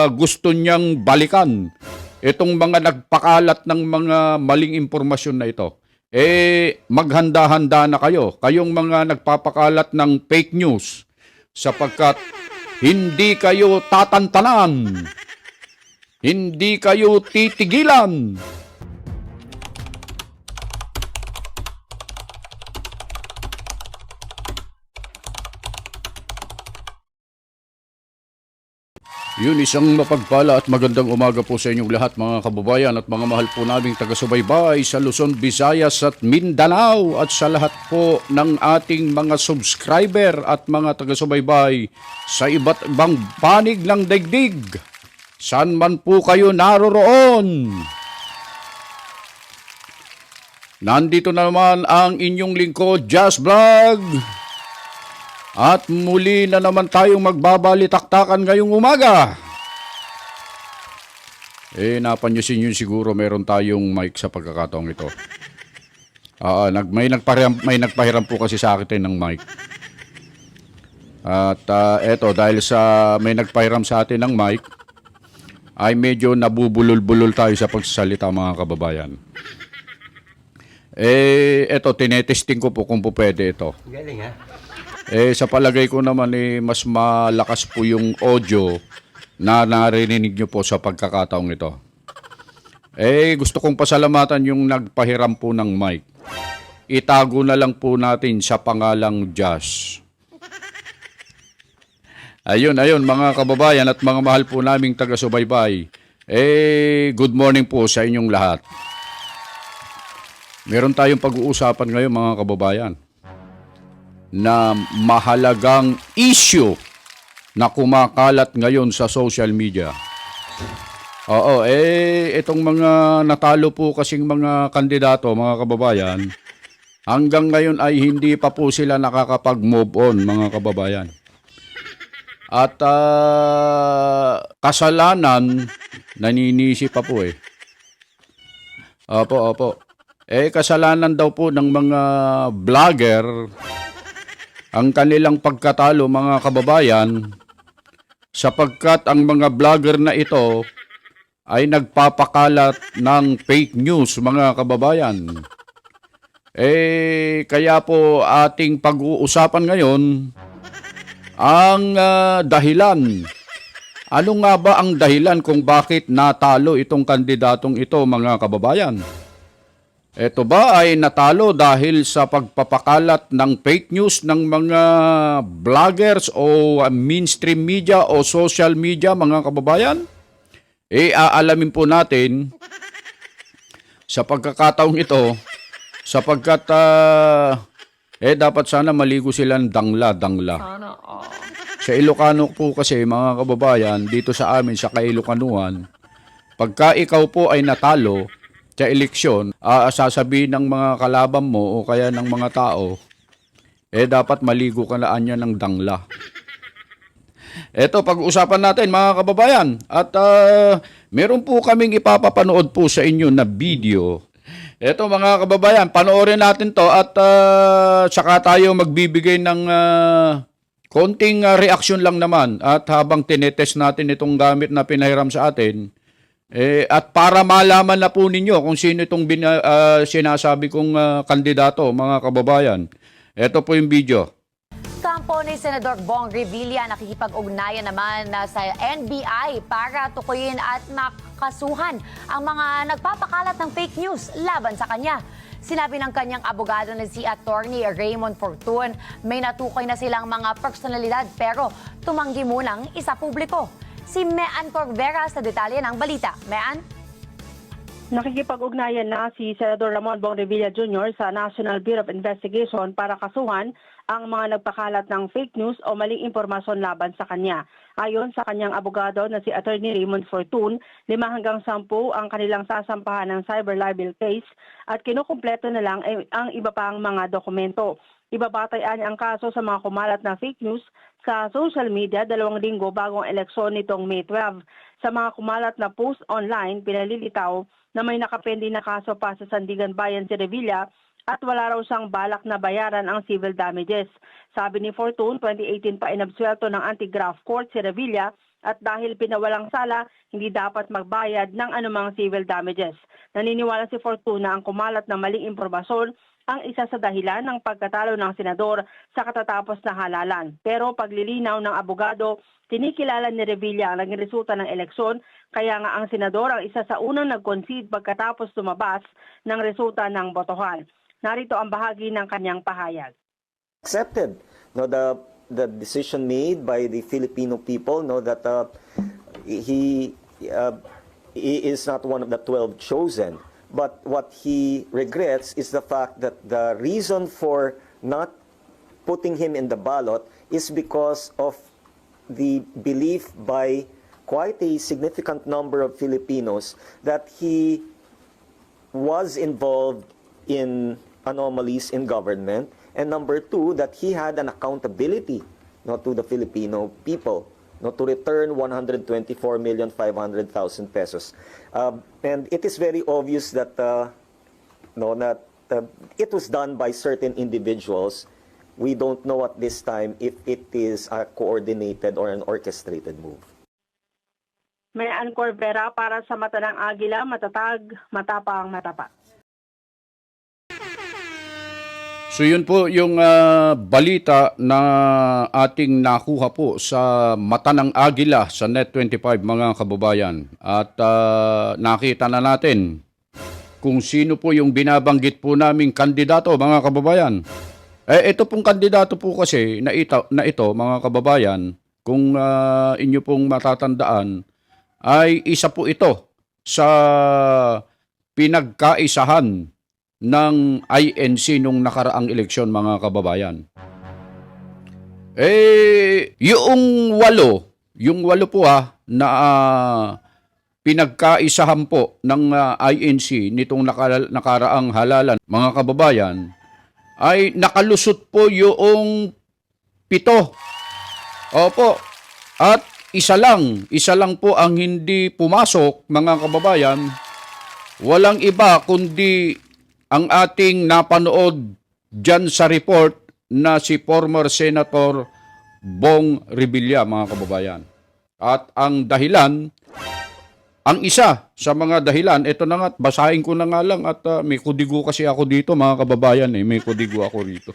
gusto niyang balikan itong mga nagpakalat ng mga maling impormasyon na ito. Maghanda-handa na kayo. Kayong mga nagpapakalat ng fake news sapagkat hindi kayo tatantanan. Hindi kayo titigilan. Yun, isang mapagpala at magandang umaga po sa inyong lahat mga kababayan at mga mahal po naming taga-subaybay sa Luzon, Visayas at Mindanao at sa lahat po ng ating mga subscriber at mga taga-subaybay sa iba't ibang panig ng daigdig. Saan man po kayo naroroon. Nandito naman ang inyong lingkod, Just Vlog. At muli na naman tayong magbabalitaktakan ngayong umaga. Napansin nyo siguro meron tayong mic sa pagkakataong ito. May nagpahiram po kasi sa akin ng mic. At eto, dahil sa may nagpahiram sa atin ng mic, ay medyo nabubulol-bulol tayo sa pagsasalita mga kababayan. Eto, tinetesting ko po kung po pwede ito. Galing ha? Sa palagay ko naman mas malakas po yung audio na narinig nyo po sa pagkakataong ito. Gusto kong pasalamatan yung nagpahiram po ng mic. Itago na lang po natin sa pangalang Jazz. Ayun mga kababayan at mga mahal po naming taga-subaybay. Good morning po sa inyong lahat. Meron tayong pag-uusapan ngayon mga kababayan na mahalagang issue na kumakalat ngayon sa social media. Itong mga natalo po kasing mga kandidato, mga kababayan, hanggang ngayon ay hindi pa po sila nakakapag-move on, mga kababayan. At kasalanan, naninisi pa po Opo. Kasalanan daw po ng mga vlogger ang kanilang pagkatalo mga kababayan sapagkat ang mga vlogger na ito ay nagpapakalat ng fake news mga kababayan. Kaya po ating pag-uusapan ngayon ang dahilan. Ano nga ba ang dahilan kung bakit natalo itong kandidatong ito mga kababayan? Ito ba ay natalo dahil sa pagpapakalat ng fake news ng mga vloggers o mainstream media o social media mga kababayan? Aalamin po natin sa pagkakataong ito sapagkat dapat sana maligo silang dangla. Sa Ilocano po kasi mga kababayan, dito sa amin sa Kailocanuan, pagka ikaw po ay natalo sa eleksyon, sasabihin ng mga kalaban mo o kaya ng mga tao, dapat maligo ka na anya ng dangla. Ito, pag-usapan natin mga kababayan. At meron po kaming ipapapanood po sa inyo na video. Ito mga kababayan, panoorin natin to at saka tayo magbibigay ng konting reaksyon lang naman. At habang tinetest natin itong gamit na pinahiram sa atin, at para malaman na po ninyo kung sino itong sinasabi kong kandidato, mga kababayan. Ito po yung video. Kampo ni Senador Bong Revilla nakikipag-ugnayan naman sa NBI para tukuyin at makasuhan ang mga nagpapakalat ng fake news laban sa kanya. Sinabi ng kanyang abogado na si Attorney Raymond Fortun, may natukoy na silang mga personalidad pero tumanggi munang isa publiko. Si Mean Corvera sa detalye ng balita. Mean? Nakikipag-ugnayan na si Senador Ramon Bong Revilla Jr. sa National Bureau of Investigation para kasuhan ang mga nagpakalat ng fake news o maling impormasyon laban sa kanya. Ayon sa kanyang abogado na si Attorney Raymond Fortun, 5 hanggang 10 ang kanilang sasampahan ng cyber libel case at kinukumpleto na lang ang iba pang mga dokumento. Ibabatayan ang kaso sa mga kumalat na fake news sa social media 2 linggo bagong eleksyon nitong May 12. Sa mga kumalat na post online, pinalilitaw na may nakapending na kaso pa sa Sandigan Bayan si Revilla at wala raw siyang balak na bayaran ang civil damages. Sabi ni Fortun, 2018 pa inabsuelto ng anti-graft court si Revilla at dahil pinawalang sala, hindi dapat magbayad ng anumang civil damages. Naniniwala si Fortuna ang kumalat na maling impormasyon ang isa sa dahilan ng pagkatalo ng senador sa katatapos na halalan. Pero paglilinaw ng abogado, tinikilala ni Revilla ang naging resulta ng eleksyon, kaya nga ang senador ang isa sa unang nag-concede pagkatapos lumabas ng resulta ng botohan. Narito ang bahagi ng kanyang pahayag. Accepted the decision made by the Filipino people, that he is not one of the 12 chosen. But what he regrets is the fact that the reason for not putting him in the ballot is because of the belief by quite a significant number of Filipinos that he was involved in anomalies in government, and number two, that he had an accountability to the Filipino people to return 124,500,000 pesos. And it is very obvious that it was done by certain individuals. We don't know at this time if it is a coordinated or an orchestrated move. May Ann Corvera para sa Mata ng Agila, matatag, matapang, matapat. So yun po yung balita na ating nakuha po sa Mata ng Agila sa Net25 mga kababayan. At nakita na natin kung sino po yung binabanggit po naming kandidato mga kababayan. Ito pong kandidato po kasi na ito mga kababayan, kung inyo pong matatandaan, ay isa po ito sa pinagkaisahan ng INC nung nakaraang eleksyon mga kababayan. Yung walo po na pinagkaisahan po ng INC nitong nakaraang halalan mga kababayan, ay nakalusot po yung 7. Opo. At isa lang po ang hindi pumasok mga kababayan. Walang iba kundi ang ating napanood dyan sa report na si former Senator Bong Revilla mga kababayan. At ang dahilan, ang isa sa mga dahilan, ito na nga, basahin ko na nga lang at may kudigo kasi ako dito mga kababayan. May kudigo ako rito.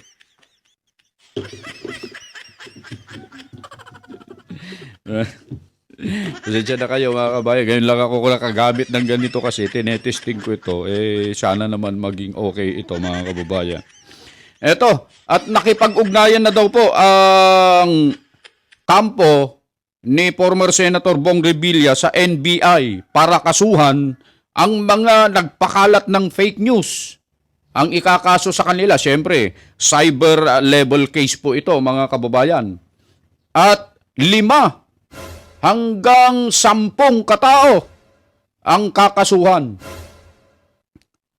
Pasensya na kayo mga kabayan. Ganyan lang ako nakagamit ng ganito kasi tinetesting ko ito. Sana naman maging okay ito mga kababayan. Eto, at nakipag-ugnayan na daw po ang kampo ni former Senator Bong Revilla sa NBI para kasuhan ang mga nagpakalat ng fake news. Ang ikakaso sa kanila, syempre, cyber level case po ito mga kababayan. At 5 hanggang 10 katao ang kakasuhan.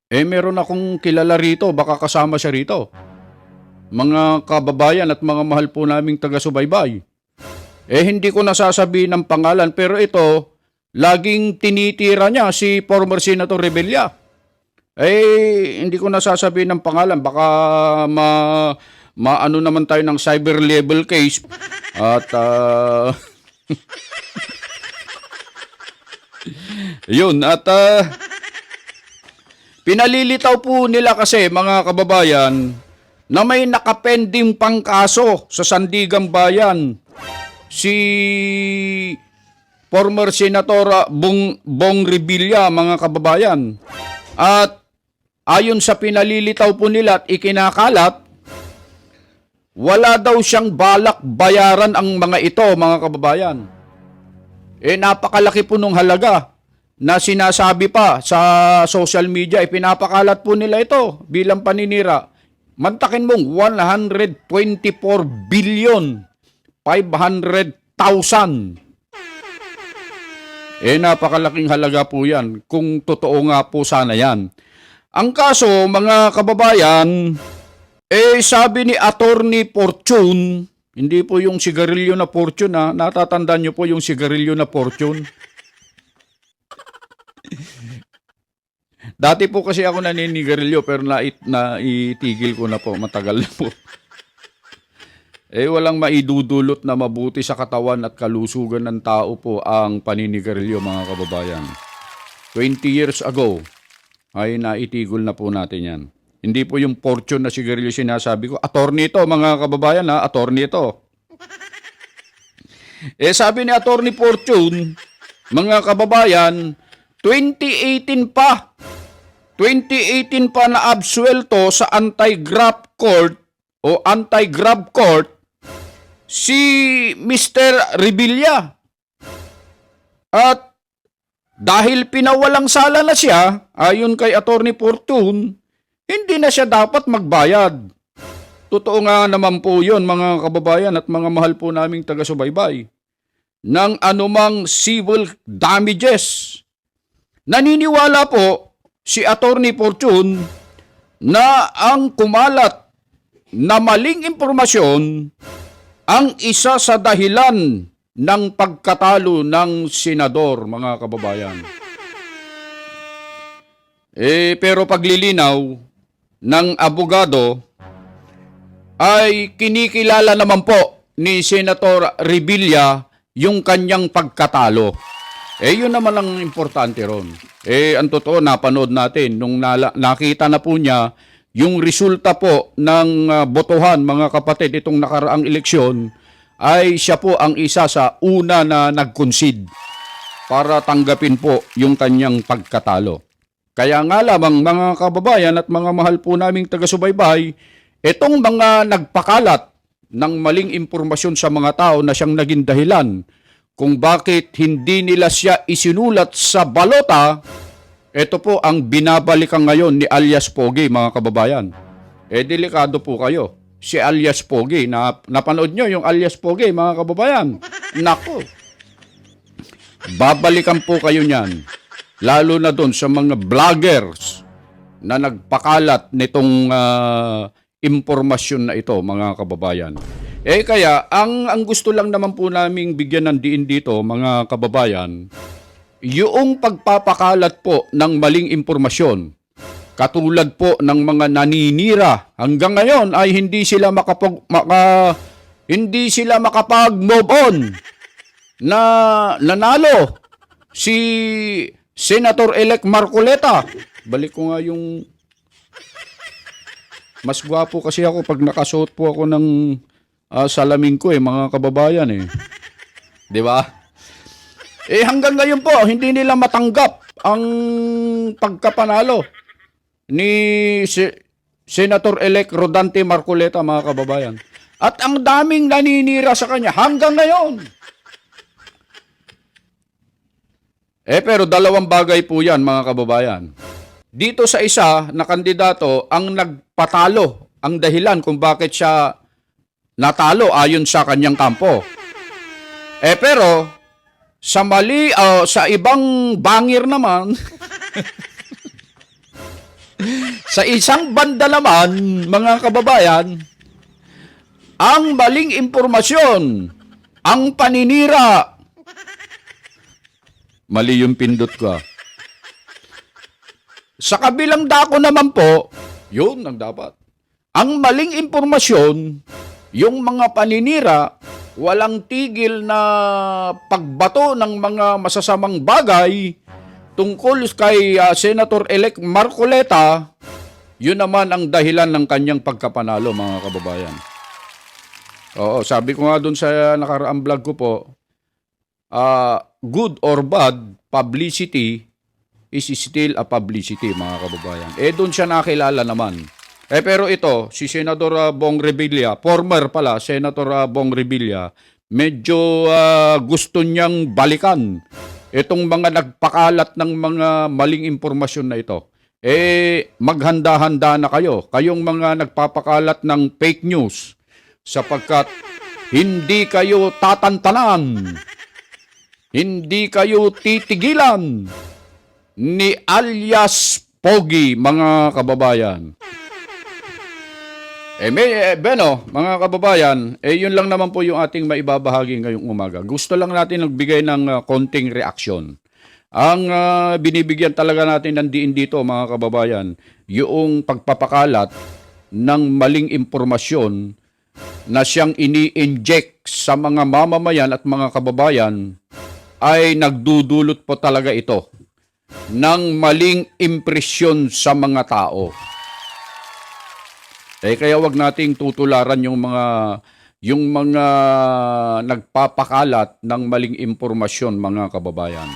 Meron akong kilala rito, baka kasama siya rito. Mga kababayan at mga mahal po naming taga-subaybay. Hindi ko nasasabihin ng pangalan, pero ito, laging tinitira niya si former Senator Revilla. Hindi ko nasasabihin ng pangalan, baka maano naman tayo ng cyber level case. At yun, at pinalilitaw po nila kasi mga kababayan na may nakapending pang kaso sa Sandigang Bayan si former Senator Bong Revilla mga kababayan. At ayon sa pinalilitaw po nila at ikinakalat, wala daw siyang balak bayaran ang mga ito, mga kababayan. Napakalaki po nung halaga na sinasabi pa sa social media, pinapakalat po nila ito bilang paninira. Mantakin mong 124 billion 500,000. Napakalaking halaga po yan kung totoo nga po sana yan. Ang kaso, mga kababayan, sabi ni Attorney Fortune, hindi po yung sigarilyo na Fortune ha, natatandaan nyo po yung sigarilyo na Fortune. Dati po kasi ako naninigarilyo pero naitigil ko na po, matagal na po. walang maidudulot na mabuti sa katawan at kalusugan ng tao po ang paninigarilyo, mga kababayan. 20 years ago, ay naitigol na po natin yan. Hindi po yung fortune na sigarilyo sinasabi ko. Attorney ito, mga kababayan, ha? Attorney ito. Sabi ni Attorney Fortune, mga kababayan, 2018 pa. 2018 pa na absuelto sa anti-grab court o anti-grab court si Mr. Revilla. At dahil pinawalang sala na siya, ayon kay Attorney Fortune, hindi na siya dapat magbayad. Totoo nga naman po yun, mga kababayan at mga mahal po naming taga-subaybay, ng anumang civil damages. Naniniwala po si Attorney Fortune na ang kumalat na maling impormasyon ang isa sa dahilan ng pagkatalo ng senador, mga kababayan. Pero paglilinaw ng abogado ay kinikilala naman po ni Senator Revilla yung kanyang pagkatalo. Yun naman ang importante ron. Ang totoo, napanood natin nung nakita na po niya yung resulta po ng botohan, mga kapatid, itong nakaraang eleksyon, ay siya po ang isa sa una na nag-concede para tanggapin po yung kanyang pagkatalo. Kaya nga lamang, mga kababayan at mga mahal po naming taga-subaybay, itong mga nagpakalat ng maling impormasyon sa mga tao na siyang naging dahilan kung bakit hindi nila siya isinulat sa balota, ito po ang binabalikan ngayon ni alias Pogi, mga kababayan. Delikado po kayo. Si alias Pogi, napanood nyo yung alias Pogi, mga kababayan. Nako. Babalikan po kayo niyan. Lalo na doon sa mga vloggers na nagpakalat nitong impormasyon na ito, mga kababayan. Kaya, ang gusto lang naman po naming bigyan ng diin dito, mga kababayan, yung pagpapakalat po ng maling impormasyon, katulad po ng mga naninira, hanggang ngayon ay hindi sila makapag-move on na nanalo si Senator-elect Marcoleta. Balik ko nga yung... Mas gwapo kasi ako pag nakasuot po ako ng salamin ko, mga kababayan, Di ba? Hanggang ngayon po, hindi nila matanggap ang pagkapanalo ni Senator-elect Rodante Marcoleta, mga kababayan. At ang daming naninira sa kanya hanggang ngayon. Pero dalawang bagay po yan, mga kababayan. Dito sa isa na kandidato ang nagpatalo, ang dahilan kung bakit siya natalo ayon sa kanyang kampo. Pero sa sa ibang bangir naman, sa isang banda naman, mga kababayan, ang maling impormasyon, ang paninira, mali yung pindot ko. Sa kabilang dako naman po, yun ang dapat. Ang maling impormasyon, yung mga paninira, walang tigil na pagbato ng mga masasamang bagay tungkol kay Senator-elect Marcoleta, yun naman ang dahilan ng kanyang pagkapanalo, mga kababayan. Oo, sabi ko nga dun sa nakaraang vlog ko po, good or bad, publicity is still a publicity, mga kababayan. Dun siya nakilala naman. Pero ito, si Senador Bong Revilla, former pala, Senator Bong Revilla, medyo gusto niyang balikan itong mga nagpakalat ng mga maling impormasyon na ito. Maghanda-handa na kayo. Kayong mga nagpapakalat ng fake news sapagkat hindi kayo tatantanan, hindi kayo titigilan ni alias Pogi, mga kababayan. Mga kababayan, yun lang naman po yung ating maibabahagi ngayong umaga. Gusto lang natin nagbigay ng konting reaksyon. Ang binibigyan talaga natin ng diin dito, mga kababayan, yung pagpapakalat ng maling impormasyon na siyang ini-inject sa mga mamamayan at mga kababayan ay nagdudulot po talaga ito ng maling impresyon sa mga tao. Kaya wag nating tutularan yung mga nagpapakalat ng maling impormasyon, mga kababayan.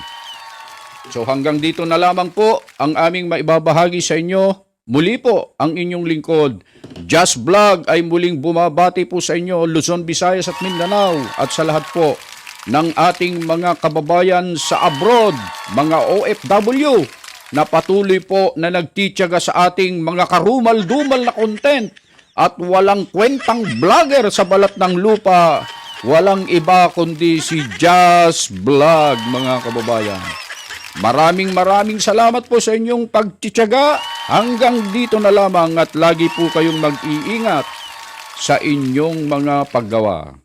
So hanggang dito na lamang po ang aming maibabahagi sa inyo. Muli po ang inyong lingkod. Just Vlog ay muling bumabati po sa inyo, Luzon, Visayas at Mindanao, at sa lahat po ng ating mga kababayan sa abroad, mga OFW, na patuloy po na nagtitiyaga sa ating mga karumal-dumal na content at walang kwentang vlogger sa balat ng lupa. Walang iba kundi si Just Vlog, mga kababayan. Maraming salamat po sa inyong pagtitiyaga. Hanggang dito na lamang at lagi po kayong mag-iingat sa inyong mga paggawa.